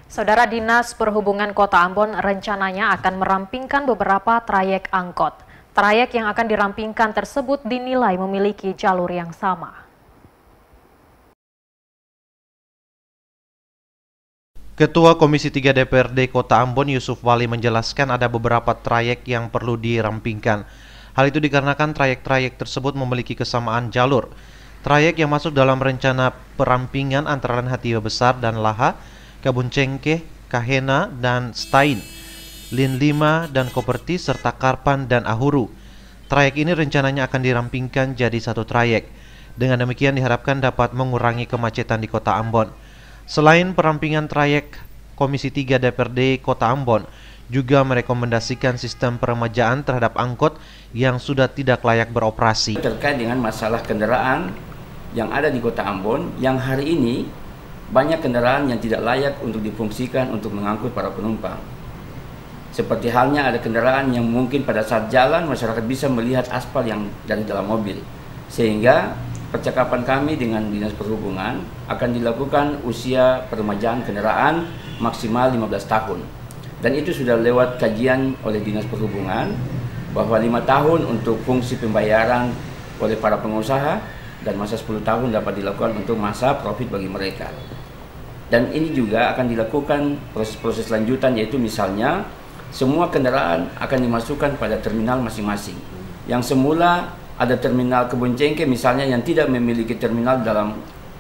Saudara, Dinas Perhubungan Kota Ambon rencananya akan merampingkan beberapa trayek angkot. Trayek yang akan dirampingkan tersebut dinilai memiliki jalur yang sama. Ketua Komisi 3 DPRD Kota Ambon Yusuf Wali menjelaskan ada beberapa trayek yang perlu dirampingkan. Hal itu dikarenakan trayek-trayek tersebut memiliki kesamaan jalur. Trayek yang masuk dalam rencana perampingan antara lain Hatiwa Besar dan Laha, Kebun Cengkeh, Kahena, dan Stain, Lin 5 dan Koperti, serta Karpan dan Ahuru. Trayek ini rencananya akan dirampingkan jadi satu trayek. Dengan demikian diharapkan dapat mengurangi kemacetan di Kota Ambon. Selain perampingan trayek, Komisi 3 DPRD Kota Ambon juga merekomendasikan sistem peremajaan terhadap angkot yang sudah tidak layak beroperasi. Terkait dengan masalah kendaraan yang ada di Kota Ambon, yang hari ini banyak kendaraan yang tidak layak untuk difungsikan untuk mengangkut para penumpang. Seperti halnya ada kendaraan yang mungkin pada saat jalan masyarakat bisa melihat aspal yang dari dalam mobil. Sehingga percakapan kami dengan Dinas Perhubungan akan dilakukan usia peremajaan kendaraan maksimal 15 tahun. Dan itu sudah lewat kajian oleh Dinas Perhubungan bahwa 5 tahun untuk fungsi pembayaran oleh para pengusaha dan masa 10 tahun dapat dilakukan untuk masa profit bagi mereka. Dan ini juga akan dilakukan proses-proses lanjutan, yaitu misalnya semua kendaraan akan dimasukkan pada terminal masing-masing. Yang semula ada terminal Kebun Cengkeh misalnya yang tidak memiliki terminal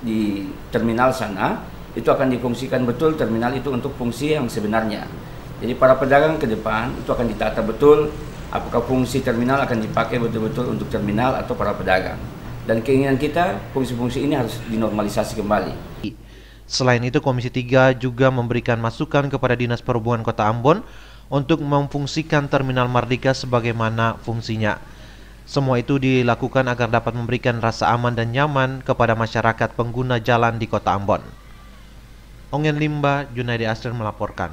di terminal sana, itu akan difungsikan betul terminal itu untuk fungsi yang sebenarnya. Jadi para pedagang ke depan itu akan ditata betul apakah fungsi terminal akan dipakai betul-betul untuk terminal atau para pedagang. Dan keinginan kita fungsi-fungsi ini harus dinormalisasi kembali. Selain itu, Komisi 3 juga memberikan masukan kepada Dinas Perhubungan Kota Ambon untuk memfungsikan Terminal Mardika sebagaimana fungsinya. Semua itu dilakukan agar dapat memberikan rasa aman dan nyaman kepada masyarakat pengguna jalan di Kota Ambon. Ongen Limba, Junaidi Asrin melaporkan.